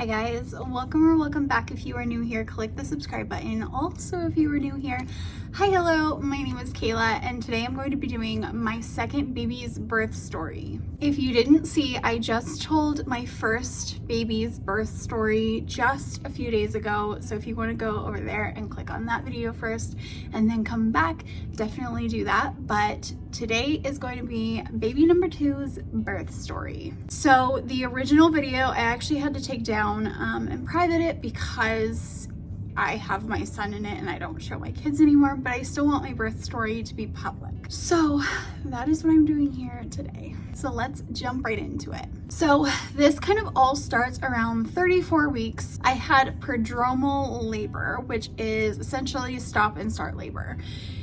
Hi guys, welcome or welcome back. If you are new here, click the subscribe button. Also, if you are new here, hi, hello, my name is Kayla, and today I'm going to be doing my second baby's birth story. If you didn't see, I just told my first baby's birth story just a few days ago, so if you want to go over there and click on that video first and then come back, definitely do that. But today is going to be baby number two's birth story. So the original video I actually had to take down and private it because I have my son in it and I don't show my kids anymore, but I still want my birth story to be public. So that is what I'm doing here today. So let's jump right into it. So this kind of all starts around 34 weeks. I had prodromal labor, which is essentially stop and start labor.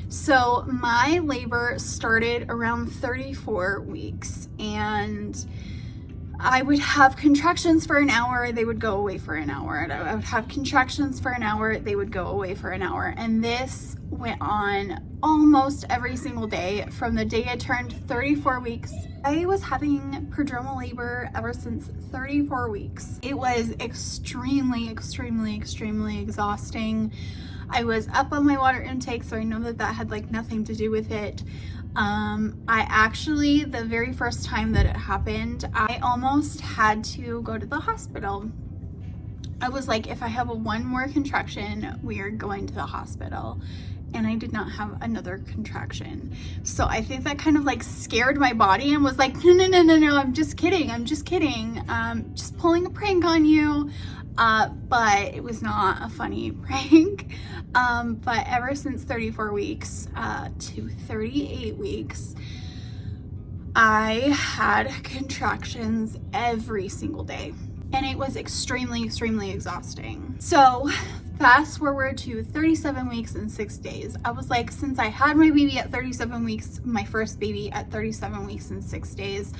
So my labor started around 34 weeks, and I would have contractions for an hour, they would go away for an hour. And I would have contractions for an hour, they would go away for an hour. And this went on almost every single day from the day I turned 34 weeks. I was having prodromal labor ever since 34 weeks. It was extremely exhausting. I was up on my water intake, so I know that that had like nothing to do with it. I actually, the very first time that it happened, I almost had to go to the hospital. I was like, if I have one more contraction, we are going to the hospital. And I did not have another contraction. So I think that kind of like scared my body and was like, no, I'm just kidding. Just pulling a prank on you. But it was not a funny prank. But ever since 34 weeks to 38 weeks, I had contractions every single day. And it was extremely exhausting. So fast forward to 37 weeks and 6 days. I was like, since I had my baby at 37 weeks, my first baby at 37 weeks and 6 days,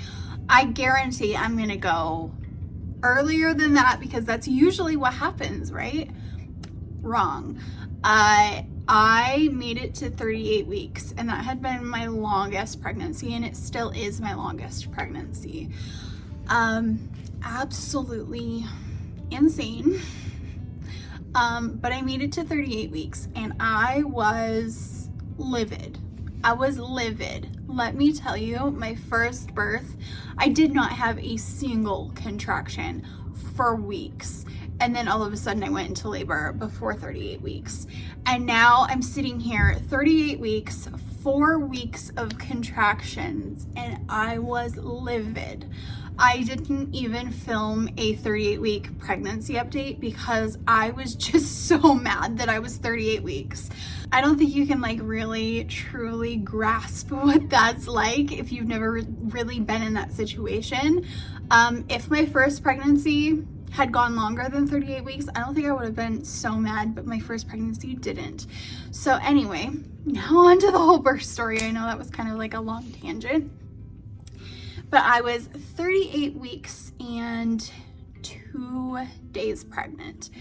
I guarantee I'm gonna go earlier than that because that's usually what happens, right? Wrong. I made it to 38 weeks, and that had been my longest pregnancy, and it still is my longest pregnancy. Absolutely insane. But I made it to 38 weeks, and I was livid. Let me tell you, my first birth, I did not have a single contraction for weeks. And then all of a sudden I went into labor before 38 weeks. And now I'm sitting here 38 weeks, 4 weeks of contractions, and I was livid. I didn't even film a 38-week pregnancy update because I was just so mad that I was 38 weeks. I don't think you can like really truly grasp what that's like if you've never really been in that situation. If my first pregnancy had gone longer than 38 weeks, I don't think I would have been so mad, but my first pregnancy didn't. So anyway, now on to the whole birth story. I know that was kind of like a long tangent, but I was 38 weeks and 2 days pregnant.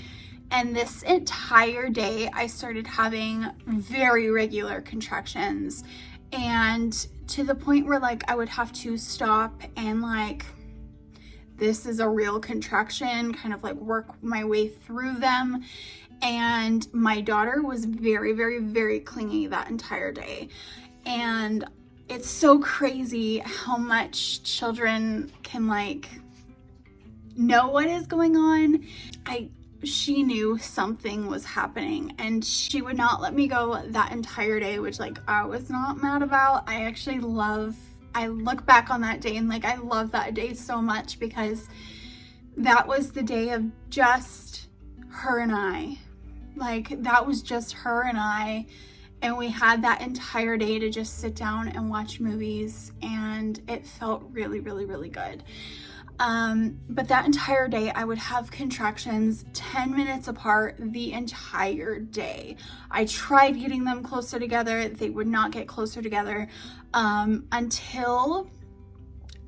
And this entire day, I started having very regular contractions, and to the point where like I would have to stop and like, this is a real contraction, kind of like work my way through them. And my daughter was very clingy that entire day. And it's so crazy how much children can like know what is going on. She knew something was happening, and she would not let me go that entire day, which like I was not mad about. I look back on that day and like I love that day so much because that was the day of just her and I. Like that was just her and I, and we had that entire day to just sit down and watch movies, and it felt really good. But that entire day I would have contractions 10 minutes apart the entire day. I tried getting them closer together. They would not get closer together until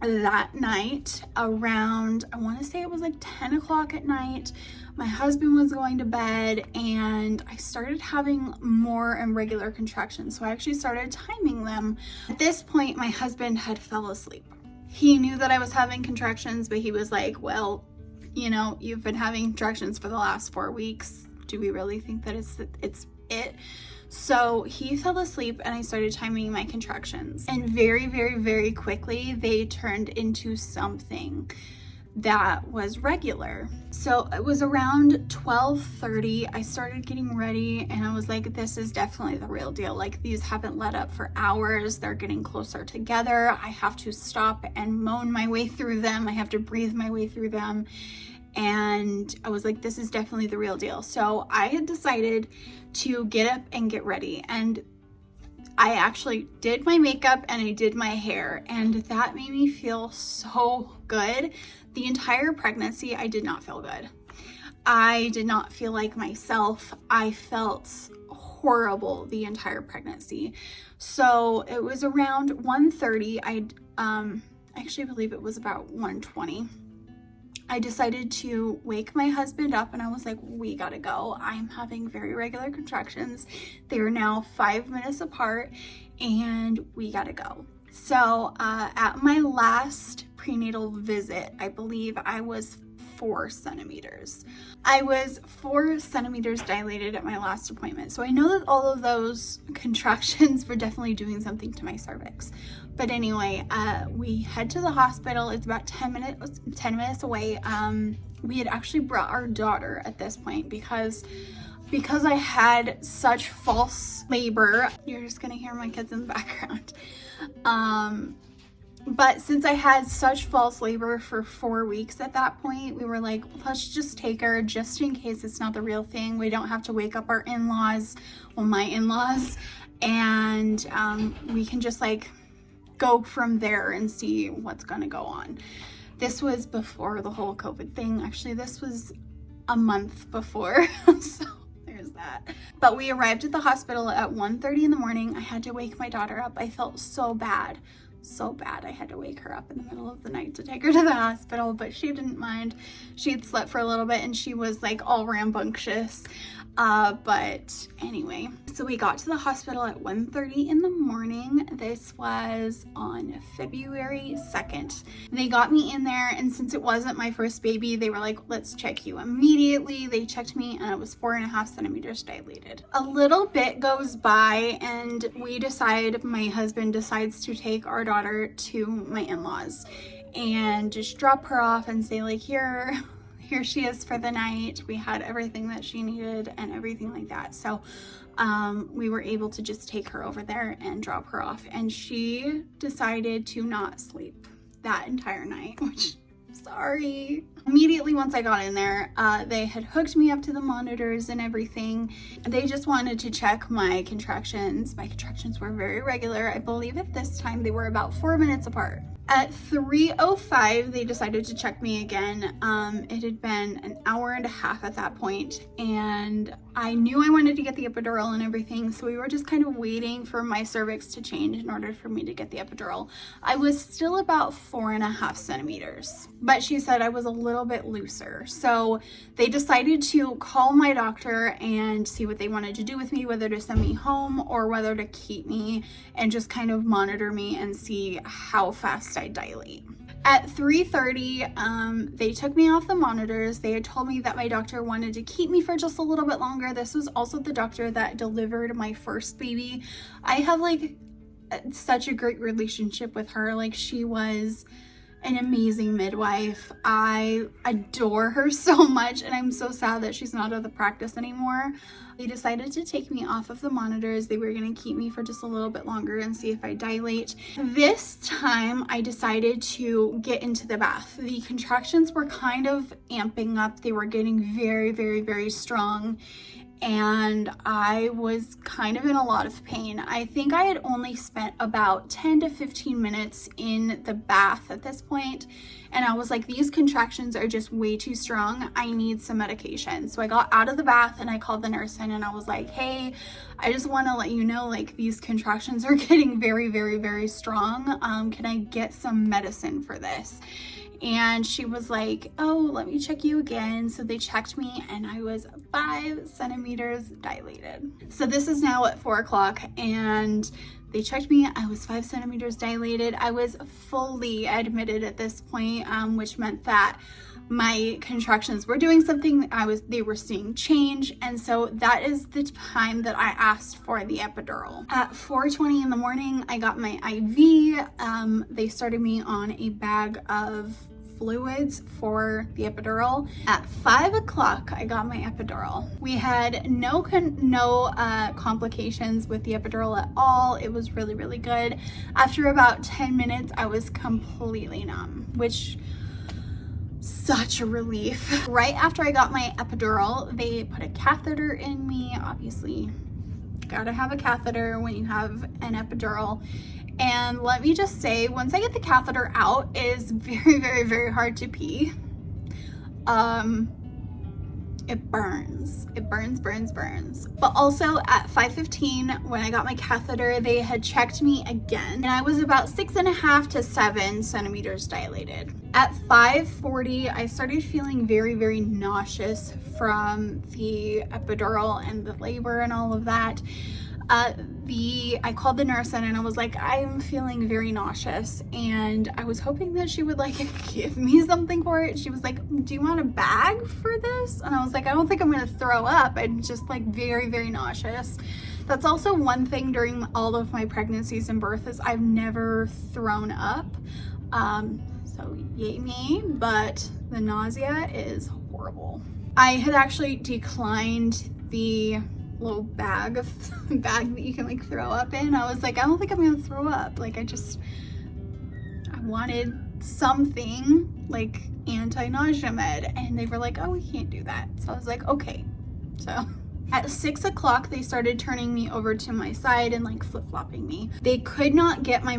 that night around, I want to say it was like 10 o'clock at night. My husband was going to bed and I started having more and regular contractions. So I actually started timing them. At this point, my husband had fell asleep. He knew that I was having contractions, but he was like, well, you know, you've been having contractions for the last 4 weeks. Do we really think that it's it? So he fell asleep and I started timing my contractions. And very, very, very quickly, they turned into something that was regular. So it was around 12:30. I started getting ready and I was like, this is definitely the real deal. Like, these haven't let up for hours. They're getting closer together. I have to stop and moan my way through them. I have to breathe my way through them. And I was like, this is definitely the real deal. So I had decided to get up and get ready. And I actually did my makeup and I did my hair, and that made me feel so good. The entire pregnancy, I did not feel good. I did not feel like myself. I felt horrible the entire pregnancy. So it was around 1:30. I actually believe it was about 1:20. I decided to wake my husband up and I was like, we gotta go. I'm having very regular contractions. They are now 5 minutes apart and we gotta go. So at my last prenatal visit, I believe I was 4 centimeters. I was 4 centimeters dilated at my last appointment. So I know that all of those contractions were definitely doing something to my cervix. But anyway, we head to the hospital. It's about 10 minutes away. We had actually brought our daughter at this point because I had such false labor. You're just gonna hear my kids in the background. But since I had such false labor for 4 weeks at that point, we were like, let's just take her just in case it's not the real thing. We don't have to wake up our in-laws, well, my in-laws, and we can just like go from there and see what's gonna go on. This was before the whole COVID thing. Actually, this was a month before, so there's that. But we arrived at the hospital at 1:30 in the morning. I had to wake my daughter up. I felt so bad. I had to wake her up in the middle of the night to take her to the hospital, but she didn't mind. She had slept for a little bit and she was like all rambunctious. But anyway, so we got to the hospital at 1:30 in the morning. This was on February 2nd. They got me in there, and since it wasn't my first baby, they were like, let's check you immediately. They checked me and it was 4.5 centimeters dilated. A little bit goes by and my husband decides to take our daughter to my in-laws and just drop her off and say like, here she is for the night. We had everything that she needed and everything like that. So we were able to just take her over there and drop her off. And she decided to not sleep that entire night, which, sorry. Immediately once I got in there, they had hooked me up to the monitors and everything. They just wanted to check my contractions. My contractions were very regular. I believe at this time they were about 4 minutes apart. At 3:05, they decided to check me again. It had been an hour and a half at that point, and I knew I wanted to get the epidural and everything, so we were just kind of waiting for my cervix to change in order for me to get the epidural. I was still about 4.5 centimeters, but she said I was a little bit looser. So they decided to call my doctor and see what they wanted to do with me, whether to send me home or whether to keep me and just kind of monitor me and see how fast I dilate. At 3:30, they took me off the monitors. They had told me that my doctor wanted to keep me for just a little bit longer. This was also the doctor that delivered my first baby. I have like such a great relationship with her. Like, she was an amazing midwife. I adore her so much, and I'm so sad that she's not at the practice anymore. They decided to take me off of the monitors. They were going to keep me for just a little bit longer and see if I dilate. This time I decided to get into the bath. The contractions were kind of amping up. They were getting very, very, very strong, and I was kind of in a lot of pain. I think I had only spent about 10 to 15 minutes in the bath at this point, and I was like, these contractions are just way too strong. I need some medication. So I got out of the bath and I called the nurse in and I was like, hey, I just want to let you know, like, these contractions are getting very, very, very strong. Can I get some medicine for this? And she was like, oh, let me check you again. So they checked me and I was 5 centimeters dilated. So this is now at 4 o'clock and they checked me. I was 5 centimeters dilated. I was fully admitted at this point, which meant that my contractions were doing something. They were seeing change, and so that is the time that I asked for the epidural. At 4:20 in the morning, I got my IV. They started me on a bag of fluids for the epidural. At 5 o'clock, I got my epidural. We had no complications with the epidural at all. It was really, really good. After about 10 minutes, I was completely numb, which such a relief. Right after I got my epidural, they put a catheter in me. Obviously, gotta have a catheter when you have an epidural. And let me just say, once I get the catheter out, it is very, very, very hard to pee. It burns. It burns. But also at 5:15, when I got my catheter, they had checked me again, and I was about 6.5 to 7 centimeters dilated. At 5:40, I started feeling very, very nauseous from the epidural and the labor and all of that. I called the nurse in and I was like, I'm feeling very nauseous, and I was hoping that she would like give me something for it. She was like, do you want a bag for this? And I was like, I don't think I'm gonna throw up. I'm just like very, very nauseous. That's also one thing during all of my pregnancies and birth is I've never thrown up. So yay me, but the nausea is horrible. I had actually declined the little bag that you can like throw up in. I was like, I don't think I'm gonna throw up. Like I wanted something like anti-nausea med, and they were like, oh, we can't do that. So I was like, okay. So at 6 o'clock, they started turning me over to my side and like flip-flopping me. They could not get the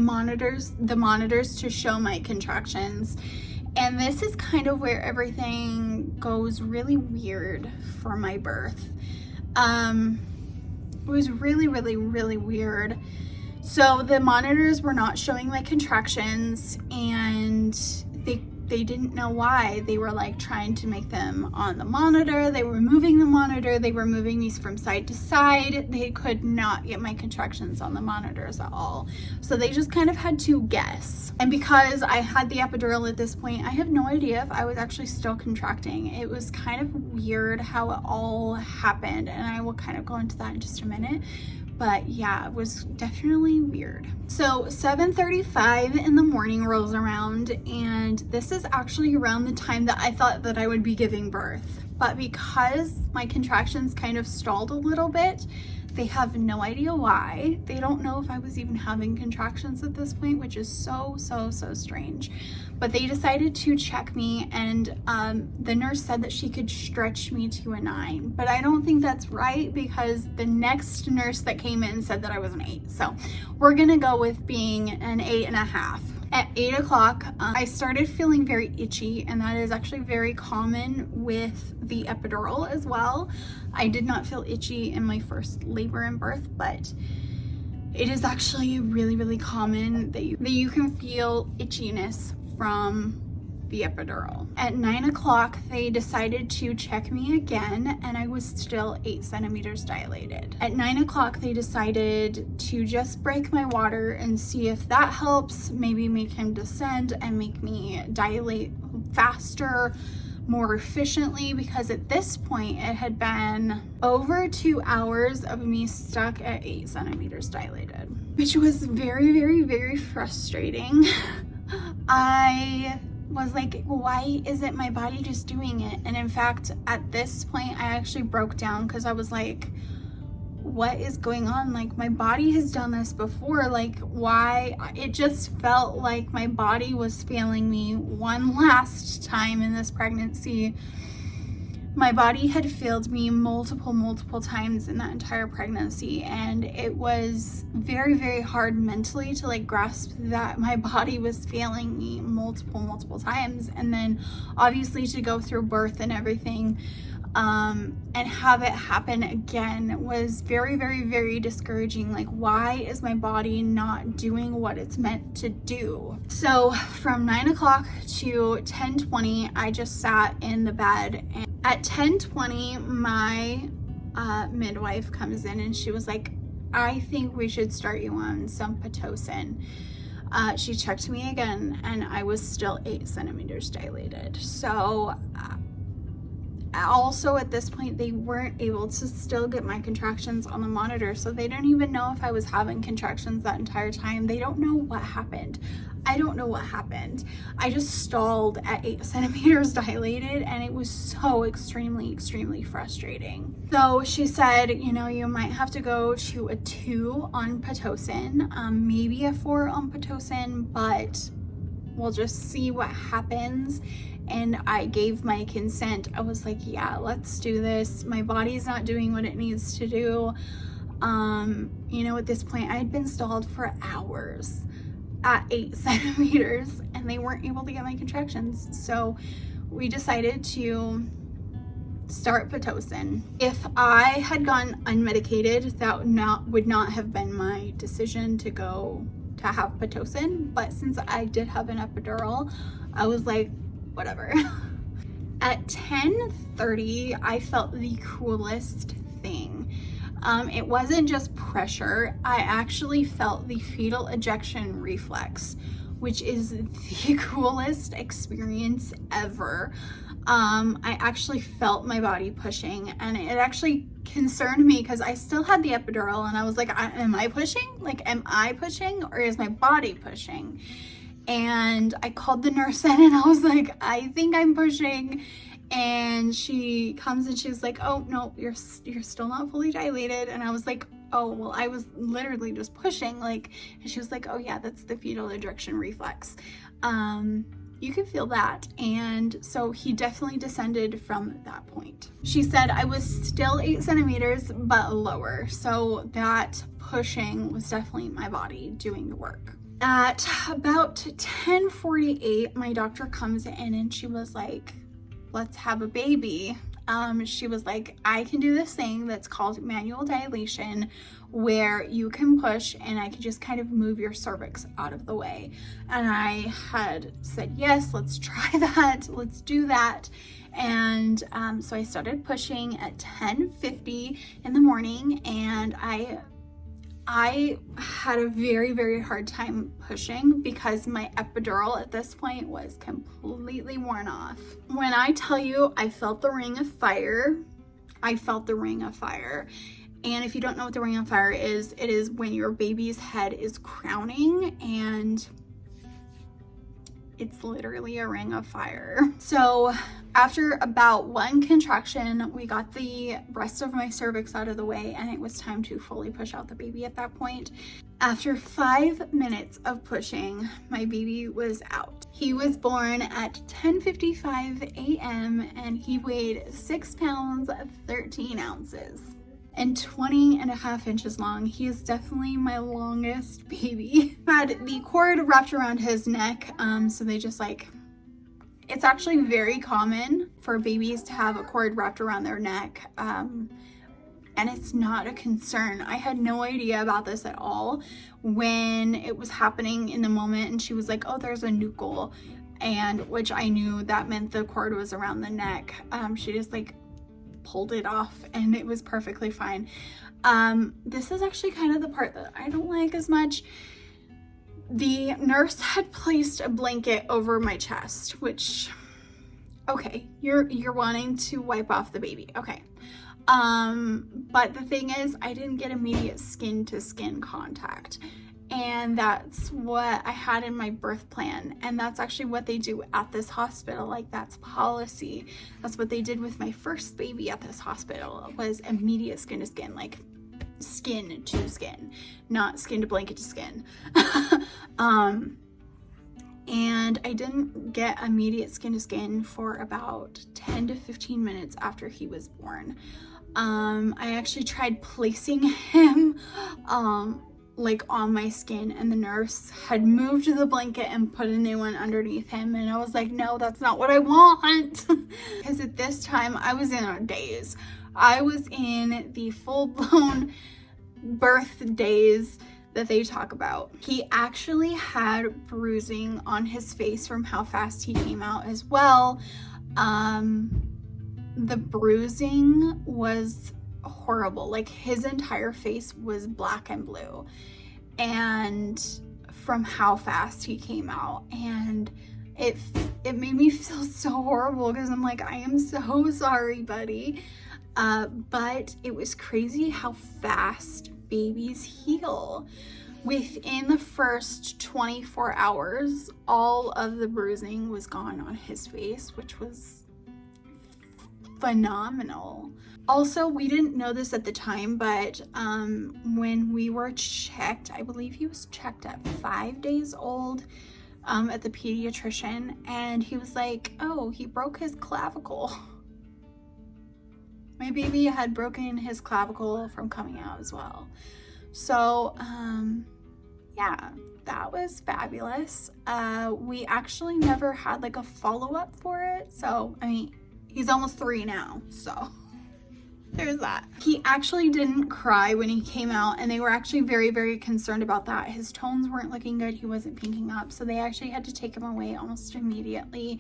monitors to show my contractions. And this is kind of where everything goes really weird for my birth. It was really, really, really weird. So the monitors were not showing my contractions, and they didn't know why. They were like trying to make them on the monitor. They were moving the monitor. They were moving these from side to side. They could not get my contractions on the monitors at all. So they just kind of had to guess. And because I had the epidural at this point, I have no idea if I was actually still contracting. It was kind of weird how it all happened, and I will kind of go into that in just a minute. But yeah, it was definitely weird. So 7:35 in the morning rolls around, and this is actually around the time that I thought that I would be giving birth. But because my contractions kind of stalled a little bit, they have no idea why. They don't know if I was even having contractions at this point, which is so strange. But they decided to check me, and the nurse said that she could stretch me to a 9. But I don't think that's right, because the next nurse that came in said that I was an 8. So we're gonna go with being an 8.5. At 8 o'clock, I started feeling very itchy, and that is actually very common with the epidural as well. I did not feel itchy in my first labor and birth, but it is actually really, really common that you can feel itchiness from the epidural. At 9 o'clock, they decided to check me again, and I was still 8 centimeters dilated. At 9 o'clock, they decided to just break my water and see if that helps, maybe make him descend and make me dilate faster, more efficiently, because at this point it had been over 2 hours of me stuck at 8 centimeters dilated, which was very, very, very frustrating. I was like, why isn't my body just doing it? And in fact, at this point, I actually broke down, because I was like, what is going on? Like, my body has done this before. Like, why? It just felt like my body was failing me one last time in this pregnancy. My body had failed me multiple times in that entire pregnancy, and it was very, very hard mentally to like grasp that my body was failing me multiple times, and then obviously to go through birth and everything and have it happen again was very, very, very discouraging. Like, why is my body not doing what it's meant to do? So from 9 o'clock to 10:20, I just sat in the bed, and at 10:20, my midwife comes in, and she was like, I think we should start you on some Pitocin. She checked me again and I was still 8 centimeters dilated. So also at this point, they weren't able to still get my contractions on the monitor. So they don't even know if I was having contractions that entire time. They don't know what happened. I don't know what happened. I just stalled at 8 centimeters dilated, and it was so extremely frustrating. So she said, you know, you might have to go to a 2 on Pitocin, maybe a 4 on Pitocin, but we'll just see what happens. And I gave my consent. I was like, yeah, let's do this. My body's not doing what it needs to do. You know, at this point, I had been stalled for hours at 8 centimeters and they weren't able to get my contractions. So we decided to start Pitocin. If I had gone unmedicated, that would not have been my decision to go to have Pitocin. But since I did have an epidural, I was like, whatever. At 10:30, I felt the coolest thing. It wasn't just pressure. I actually felt the fetal ejection reflex, which is the coolest experience ever. I actually felt my body pushing, and it actually concerned me because I still had the epidural, and I was like, am I pushing? Like, am I pushing, or is my body pushing? And I called the nurse in and I was like, I think I'm pushing. And she comes and she's like, oh no, you're still not fully dilated. And I was like, oh, well, I was literally just pushing, like. And she was like, oh yeah, that's the fetal ejection reflex. You can feel that. And so he definitely descended from that point. She said I was still 8 centimeters, but lower. So that pushing was definitely my body doing the work. At about 10:48, my doctor comes in and she was like, let's have a baby. She was like, I can do this thing that's called manual dilation, where you can push and I can just kind of move your cervix out of the way. And I had said, yes, let's try that. Let's do that. And so I started pushing at 10:50 in the morning, and I had a very hard time pushing because my epidural at this point was completely worn off. When I tell you I felt the ring of fire, I felt the ring of fire. And if you don't know what the ring of fire is, it is when your baby's head is crowning, and it's literally a ring of fire. So after about 1 contraction, we got the rest of my cervix out of the way, and it was time to fully push out the baby at that point. After 5 minutes of pushing, my baby was out. He was born at 10:55 a.m. and he weighed 6 pounds 13 ounces. And 20.5 inches long. He is definitely my longest baby. Had the cord wrapped around his neck, so they just like, it's actually very common for babies to have a cord wrapped around their neck, and it's not a concern. I had no idea about this at all when it was happening in the moment, and she was like, oh, there's a nuchal, and which I knew that meant the cord was around the neck. She just like pulled it off and it was perfectly fine. This is actually kind of the part that I don't like as much. The nurse had placed a blanket over my chest, which, okay, you're wanting to wipe off the baby, okay. But the thing is, I didn't get immediate skin to skin contact. And that's what I had in my birth plan. And that's actually what they do at this hospital. Like, that's policy. That's what they did with my first baby at this hospital, was immediate skin to skin, like skin to skin, not skin to blanket to skin. And I didn't get immediate skin to skin for about 10 to 15 minutes after he was born. I actually tried placing him, like on my skin, and the nurse had moved the blanket and put a new one underneath him, and I was like, no, that's not what I want. Because at this time I was in a daze. I was in the full-blown birth daze that they talk about. He actually had bruising on his face from how fast he came out as well. The bruising was horrible. Like, his entire face was black and blue, and from how fast he came out, and it made me feel so horrible because I'm like, I am so sorry, buddy. But it was crazy how fast babies heal. Within the first 24 hours, all of the bruising was gone on his face, which was phenomenal. Also, we didn't know this at the time, but when we were checked, I believe he was checked at 5 days old at the pediatrician, and he was like, oh, he broke his clavicle. My baby had broken his clavicle from coming out as well. So yeah, that was fabulous. We actually never had like a follow-up for it, so I mean, he's almost 3 now, so there's that. He actually didn't cry when he came out, and they were actually very, very concerned about that. His tones weren't looking good. He wasn't pinking up, so they actually had to take him away almost immediately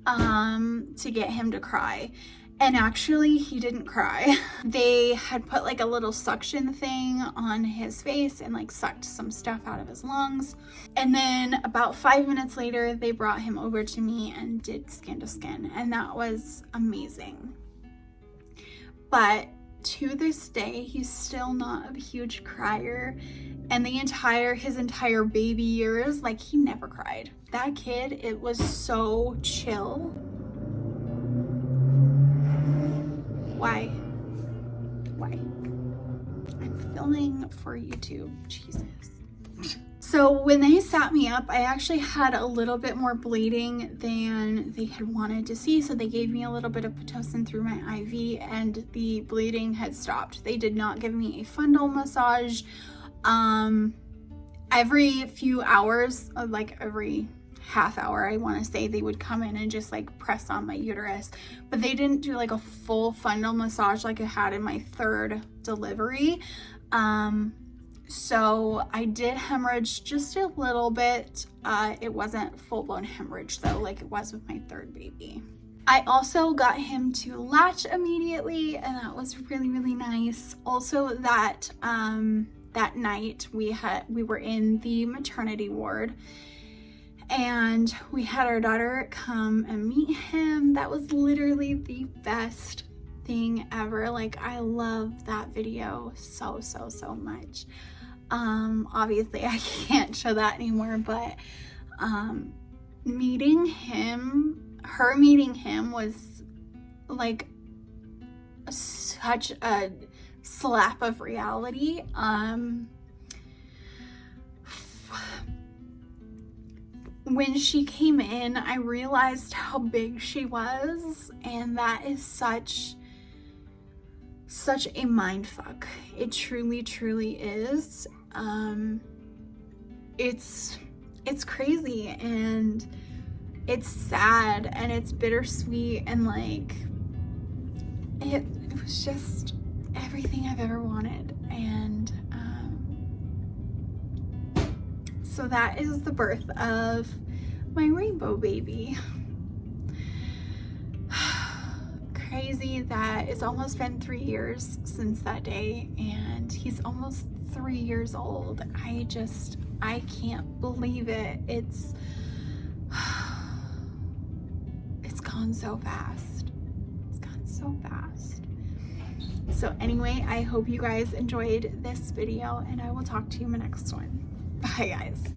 to get him to cry. And actually, he didn't cry. They had put like a little suction thing on his face and like sucked some stuff out of his lungs. And then about 5 minutes later, they brought him over to me and did skin to skin, and that was amazing. But to this day, he's still not a huge crier, and his entire baby years, like, he never cried. That kid, it was so chill. Why? I'm filming for YouTube, Jesus. So when they sat me up, I actually had a little bit more bleeding than they had wanted to see. So they gave me a little bit of Pitocin through my IV, and the bleeding had stopped. They did not give me a fundal massage. Every few hours, like every half hour, I want to say, they would come in and just like press on my uterus, but they didn't do like a full fundal massage like I had in my 3rd delivery. So I did hemorrhage just a little bit. It wasn't full-blown hemorrhage though, like it was with my 3rd baby. I also got him to latch immediately, and that was really, really nice. Also, that that night we were in the maternity ward, and we had our daughter come and meet him. That was literally the best thing ever. Like, I love that video so much. Obviously I can't show that anymore, but meeting him was like such a slap of reality. When she came in, I realized how big she was, and that is such a mind fuck. It truly is. It's crazy, and it's sad, and it's bittersweet, and like it was just everything I've ever wanted. And so that is the birth of my rainbow baby. Crazy that it's almost been 3 years since that day, and he's almost 3 years old. I can't believe it. It's gone so fast. It's gone so fast. So anyway, I hope you guys enjoyed this video, and I will talk to you in the next one. Bye, guys.